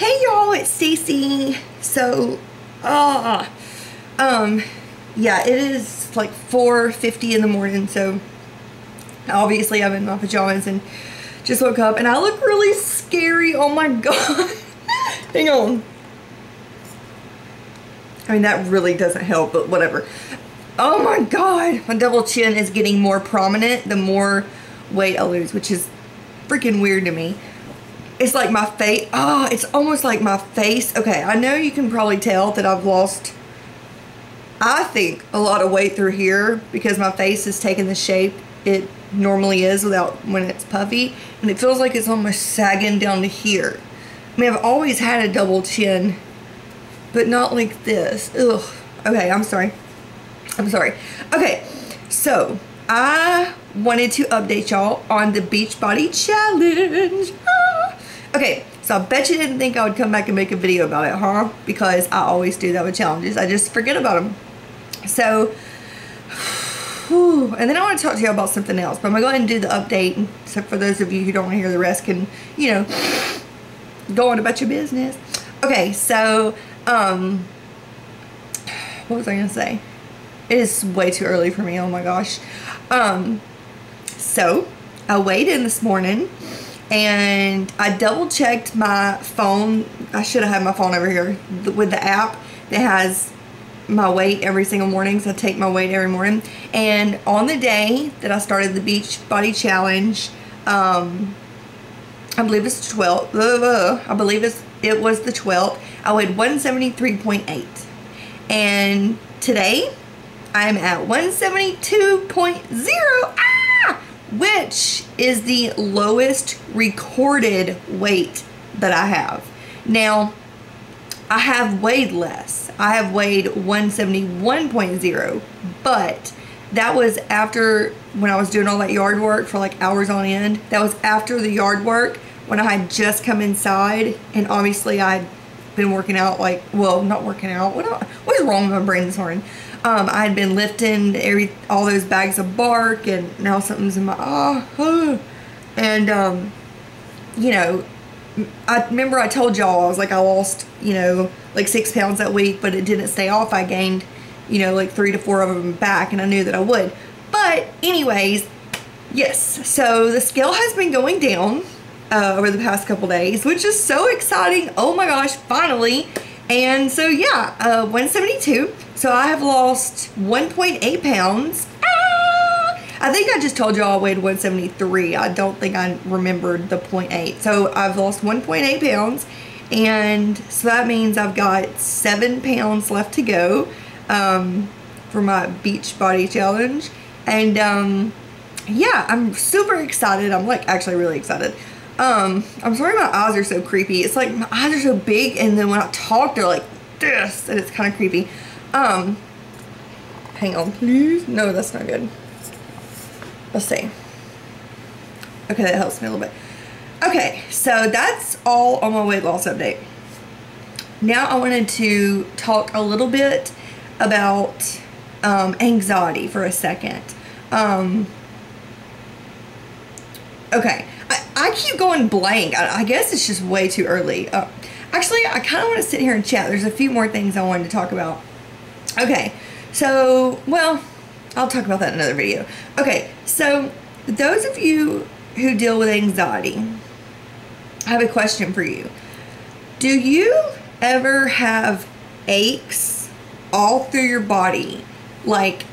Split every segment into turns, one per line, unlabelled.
Hey y'all, it's Stacey. So, yeah, it is like 4:50 in the morning, so obviously I'm in my pajamas and just woke up and I look really scary. Oh my god. Hang on. I mean, that really doesn't help, but whatever. Oh my god, my double chin is getting more prominent the more weight I lose, which is freaking weird to me. It's like my face, it's almost like my face. Okay, I know you can probably tell that I've lost, I think, a lot of weight through here because my face has taken the shape it normally is without when it's puffy, and it feels like it's almost sagging down to here. I mean, I've always had a double chin, but not like this. Ugh. Okay, I'm sorry. Okay, so I wanted to update y'all on the Beachbody Challenge. Okay, so I bet you didn't think I would come back and make a video about it, huh? Because I always do that with challenges. I just forget about them. So, and then I want to talk to you about something else, but I'm going to go ahead and do the update. So for those of you who don't want to hear the rest can, you know, go on about your business. Okay, so, what was I going to say? It is way too early for me, oh my gosh. So, I weighed in this morning. And I double checked my phone. I should have had my phone over here with the app that has my weight every single morning. So I take my weight every morning. And on the day that I started the Beachbody Challenge, I believe it's the 12th. I believe it was the 12th. I weighed 173.8. And today I'm at 172.0. Which is the lowest recorded weight that I have. Now, I have weighed less. I have weighed 171.0, but that was after when I was doing all that yard work for like hours on end. That was after the yard work when I had just come inside, and obviously I'd been working out, like, well, not working out. What is wrong with my brain this morning? I had been lifting all those bags of bark, and now something's in my and you know, I remember I told y'all I was like, I lost, you know, like 6 pounds that week, but it didn't stay off. I gained, you know, like 3 to 4 of them back, and I knew that I would. But anyways, yes, so the scale has been going down over the past couple days, which is so exciting. Oh my gosh, finally. And so yeah, 172. So I have lost 1.8 pounds. I think I just told y'all I weighed 173. I don't think I remembered the 0.8. So I've lost 1.8 pounds. And so that means I've got 7 pounds left to go for my Beachbody Challenge. And yeah, I'm super excited. I'm like actually really excited. I'm sorry my eyes are so creepy. It's like my eyes are so big, and then when I talk they're like this, and it's kind of creepy. Hang on please. No, that's not good. Let's see. Okay, that helps me a little bit. Okay, so that's all on my weight loss update. Now I wanted to talk a little bit about anxiety for a second. Okay, I keep going blank. I guess it's just way too early. Actually, I kind of want to sit here and chat. There's a few more things I wanted to talk about. Okay, so, well, I'll talk about that in another video. Okay, so those of you who deal with anxiety, I have a question for you. Do you ever have aches all through your body? Like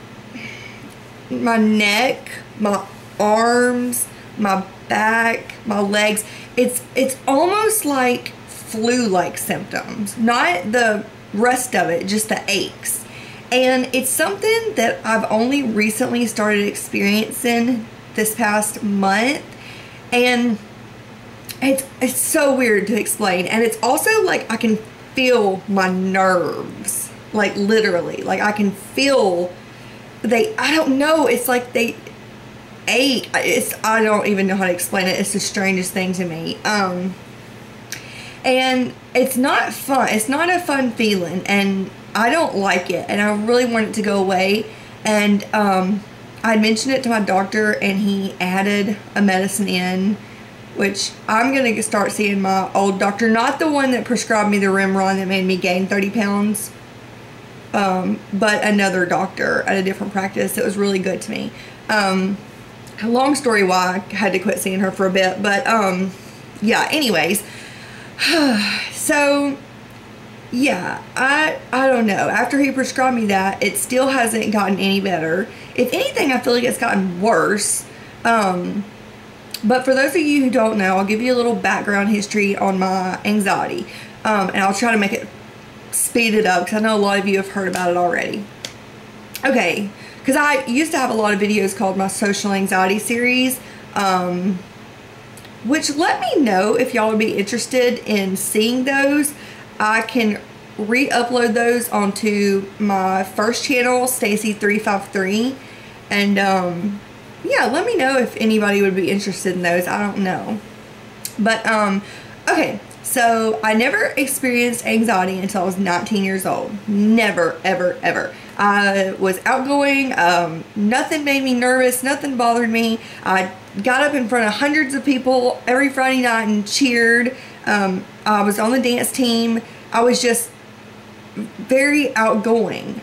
my neck, my arms, my back, my legs. It's almost like flu-like symptoms, not the rest of it, just the aches. And it's something that I've only recently started experiencing this past month, and it's so weird to explain. And it's also like I can feel my nerves, like literally, like I can feel I don't know, it's like they ache. I don't even know how to explain it. It's the strangest thing to me. And it's not fun. It's not a fun feeling, and I don't like it, and I really want it to go away. And I mentioned it to my doctor, and he added a medicine in which I'm going to start seeing my old doctor, not the one that prescribed me the Rimron that made me gain 30 pounds, but another doctor at a different practice that was really good to me. Long story why I had to quit seeing her for a bit, but yeah, anyways. So yeah, I don't know. After he prescribed me that, it still hasn't gotten any better. If anything, I feel like it's gotten worse. But for those of you who don't know, I'll give you a little background history on my anxiety. And I'll try to make it speed it up, because I know a lot of you have heard about it already. Okay, because I used to have a lot of videos called my social anxiety series, which let me know if y'all would be interested in seeing those. I can re-upload those onto my first channel, Stacey 353, and yeah, let me know if anybody would be interested in those. I don't know, but okay. So I never experienced anxiety until I was 19 years old. Never, ever, ever. I was outgoing. Nothing made me nervous. Nothing bothered me. I got up in front of hundreds of people every Friday night and cheered. I was on the dance team. I was just very outgoing,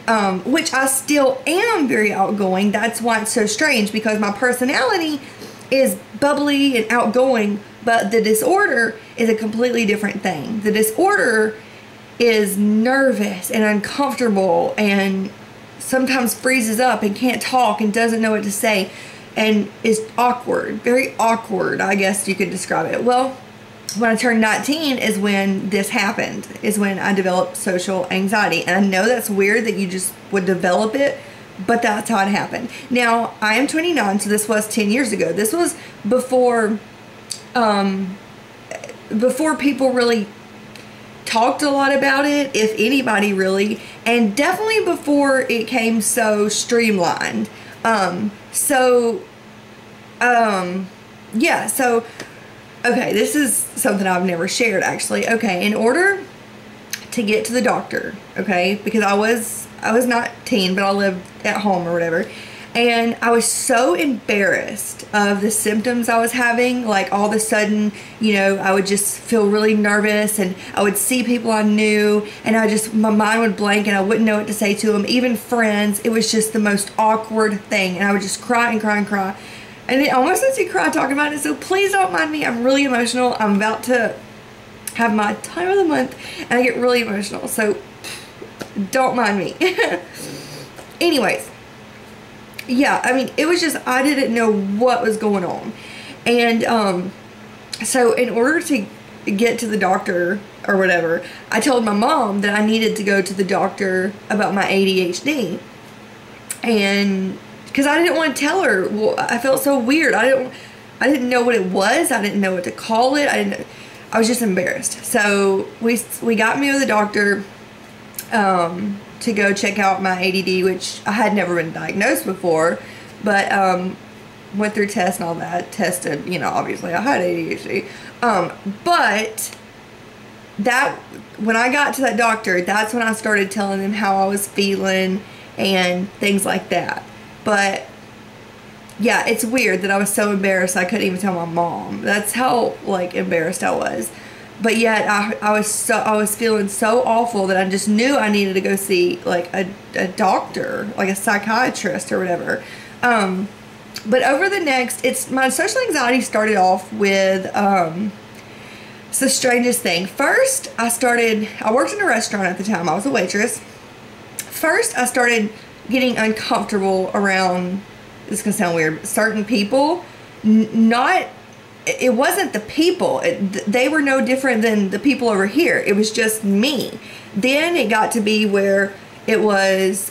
which I still am very outgoing. That's why it's so strange, because my personality is bubbly and outgoing, but the disorder is a completely different thing. The disorder is nervous and uncomfortable and sometimes freezes up and can't talk and doesn't know what to say and is awkward, very awkward, I guess you could describe it. Well, when I turned 19 is when this happened, is when I developed social anxiety. And I know that's weird that you just would develop it, but that's how it happened. Now, I am 29, so this was 10 years ago. This was before people really talked a lot about it, if anybody really, and definitely before it came so streamlined. Yeah, so, okay, this is something I've never shared, actually. Okay, in order to get to the doctor, okay, because I was not teen, but I lived at home or whatever, and I was so embarrassed of the symptoms I was having. Like, all of a sudden, you know, I would just feel really nervous, and I would see people I knew, and my mind would blank, and I wouldn't know what to say to them, even friends. It was just the most awkward thing, and I would just cry and cry and cry. And it almost makes me cry talking about it, so please don't mind me. I'm really emotional. I'm about to have my time of the month, and I get really emotional, so don't mind me. Anyways, yeah, I mean, it was just, I didn't know what was going on. And so in order to get to the doctor or whatever, I told my mom that I needed to go to the doctor about my ADHD. And because I didn't want to tell her. Well, I felt so weird. I didn't know what it was. I didn't know what to call it. I was just embarrassed. So we got me to the doctor to go check out my ADD, which I had never been diagnosed before, but went through tests and all that. Tested, you know, obviously I had ADHD. But that, when I got to that doctor, that's when I started telling them how I was feeling and things like that. But yeah, it's weird that I was so embarrassed I couldn't even tell my mom. That's how, like, embarrassed I was. But yet I was feeling so awful that I just knew I needed to go see, like, a doctor, like a psychiatrist or whatever. But over the next, my social anxiety started off with it's the strangest thing. First, I worked in a restaurant at the time. I was a waitress. First, I started getting uncomfortable around, this is gonna sound weird, certain people. It wasn't the people. They were no different than the people over here. It was just me. Then it got to be where it was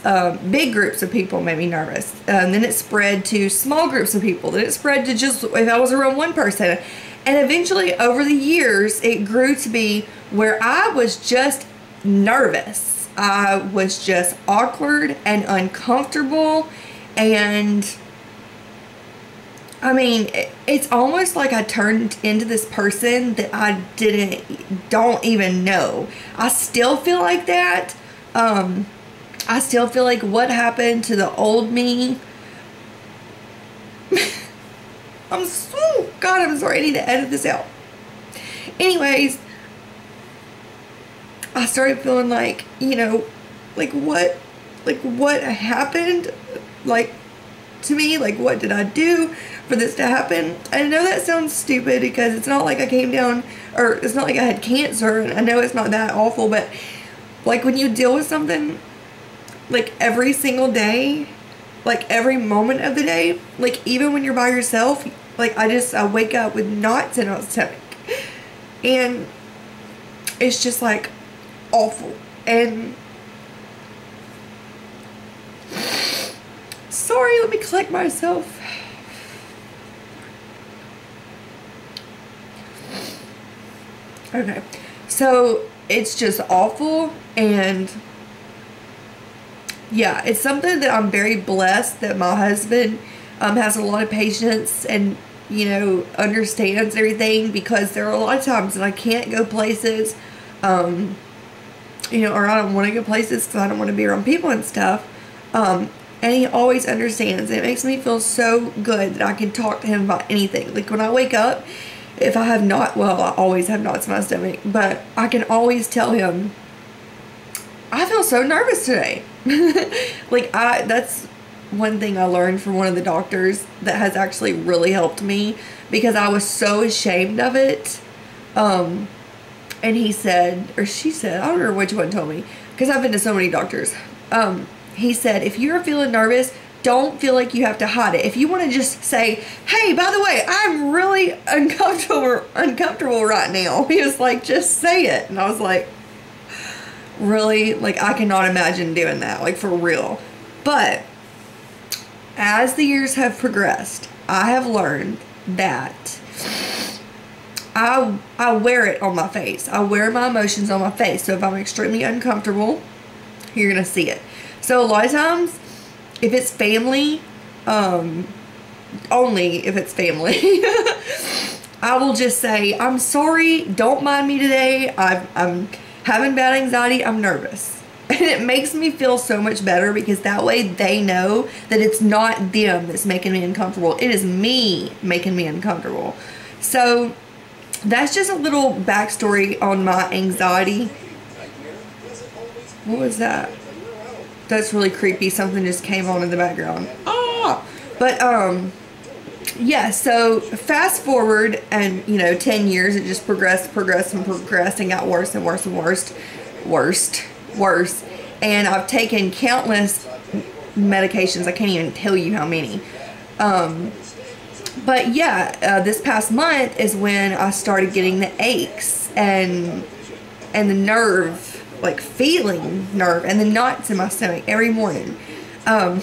big groups of people made me nervous. Then it spread to small groups of people. Then it spread to just if I was around one person. And eventually, over the years, it grew to be where I was just nervous. I was just awkward and uncomfortable, and I mean, it's almost like I turned into this person that I don't even know. I still feel like that. I still feel like what happened to the old me. God, I'm sorry. I need to edit this out. Anyways, I started feeling like, you know, like what happened, like, to me, like, what did I do for this to happen? I know that sounds stupid because it's not like I came down, or it's not like I had cancer, and I know it's not that awful, but like when you deal with something like every single day, like every moment of the day, like even when you're by yourself, like I wake up with knots in my stomach, and it's just like awful. And sorry, let me collect myself. Okay, so it's just awful, and yeah, it's something that I'm very blessed that my husband has a lot of patience and, you know, understands everything, because there are a lot of times that I can't go places, you know, or I don't want to go places because I don't want to be around people and stuff. And he always understands. It makes me feel so good that I can talk to him about anything. Like when I wake up, if I have not, well, I always have knots in my stomach, but I can always tell him, I feel so nervous today. Like that's one thing I learned from one of the doctors that has actually really helped me, because I was so ashamed of it. And he said, or she said, I don't remember which one told me, because I've been to so many doctors. He said, if you're feeling nervous, don't feel like you have to hide it. If you want to just say, hey, by the way, I'm really uncomfortable right now. He was like, just say it. And I was like, really? Like, I cannot imagine doing that, like, for real. But as the years have progressed, I have learned that I wear it on my face. I wear my emotions on my face. So if I'm extremely uncomfortable, you're going to see it. So a lot of times, if it's family, only if it's family, I will just say, I'm sorry, don't mind me today. I'm having bad anxiety, I'm nervous. And it makes me feel so much better, because that way they know that it's not them that's making me uncomfortable. It is me making me uncomfortable. So that's just a little backstory on my anxiety. What was that? That's really creepy. Something just came on in the background. Ah! But, yeah, so fast forward, and, you know, 10 years, it just progressed and got worse and worse and worse. And I've taken countless medications. I can't even tell you how many. But yeah, this past month is when I started getting the aches and the nerve, like feeling nerve, and the knots in my stomach every morning. And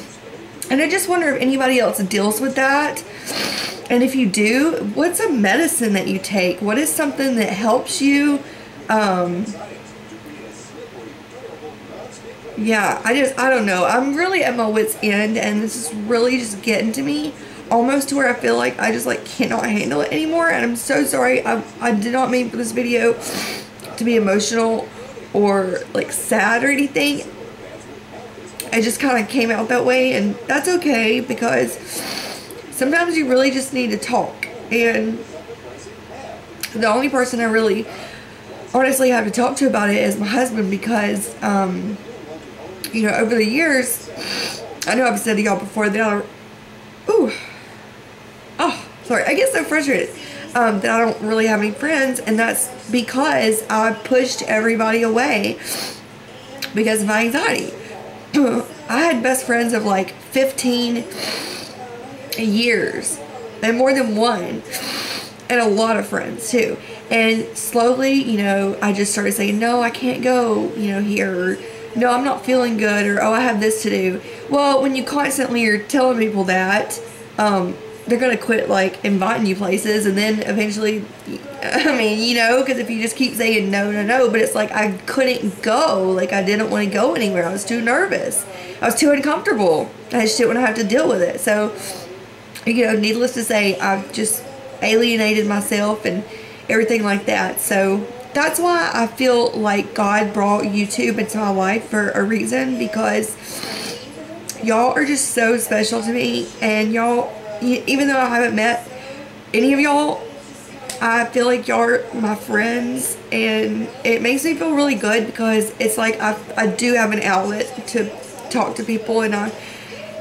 I just wonder if anybody else deals with that. And if you do, what's a medicine that you take? What is something that helps you? Yeah, I don't know. I'm really at my wit's end, and this is really just getting to me, almost to where I feel like I just like cannot handle it anymore. And I'm so sorry. I did not mean for this video to be emotional or like sad or anything. It just kind of came out that way, and that's okay, because sometimes you really just need to talk. And the only person I really honestly have to talk to about it is my husband, because you know, over the years, I know I've said to y'all before that I get so frustrated that I don't really have any friends, and that's because I pushed everybody away because of my anxiety. I had best friends of like 15 years, and more than one, and a lot of friends too. And slowly, you know, I just started saying, no, I can't go, you know, here, or no, I'm not feeling good, or oh, I have this to do. Well, when you constantly are telling people that, they're going to quit, like, inviting you places, and then eventually, I mean, you know, because if you just keep saying no, but it's like I couldn't go, like, I didn't want to go anywhere. I was too nervous. I was too uncomfortable. I just didn't want to have to deal with it. So, you know, needless to say, I've just alienated myself and everything like that. So that's why I feel like God brought YouTube into my life for a reason, because y'all are just so special to me, and y'all, even though I haven't met any of y'all, I feel like y'all are my friends, and it makes me feel really good because it's like I do have an outlet to talk to people, and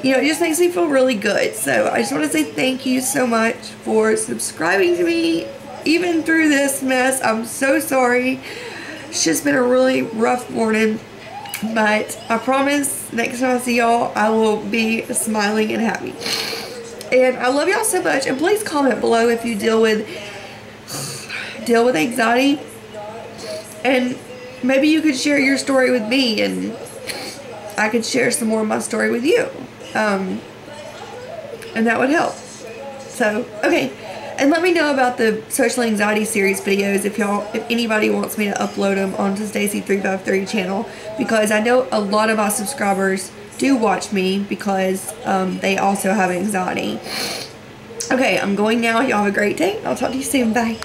it just makes me feel really good. So I just want to say thank you so much for subscribing to me even through this mess. I'm so sorry. It's just been a really rough morning, but I promise next time I see y'all, I will be smiling and happy. And I love y'all so much, and please comment below if you deal with anxiety, and maybe you could share your story with me and I could share some more of my story with you, and that would help. So okay, and let me know about the social anxiety series videos if anybody wants me to upload them onto Stacey 353 channel, because I know a lot of my subscribers do watch me because they also have anxiety. Okay, I'm going now. Y'all have a great day. I'll talk to you soon. Bye.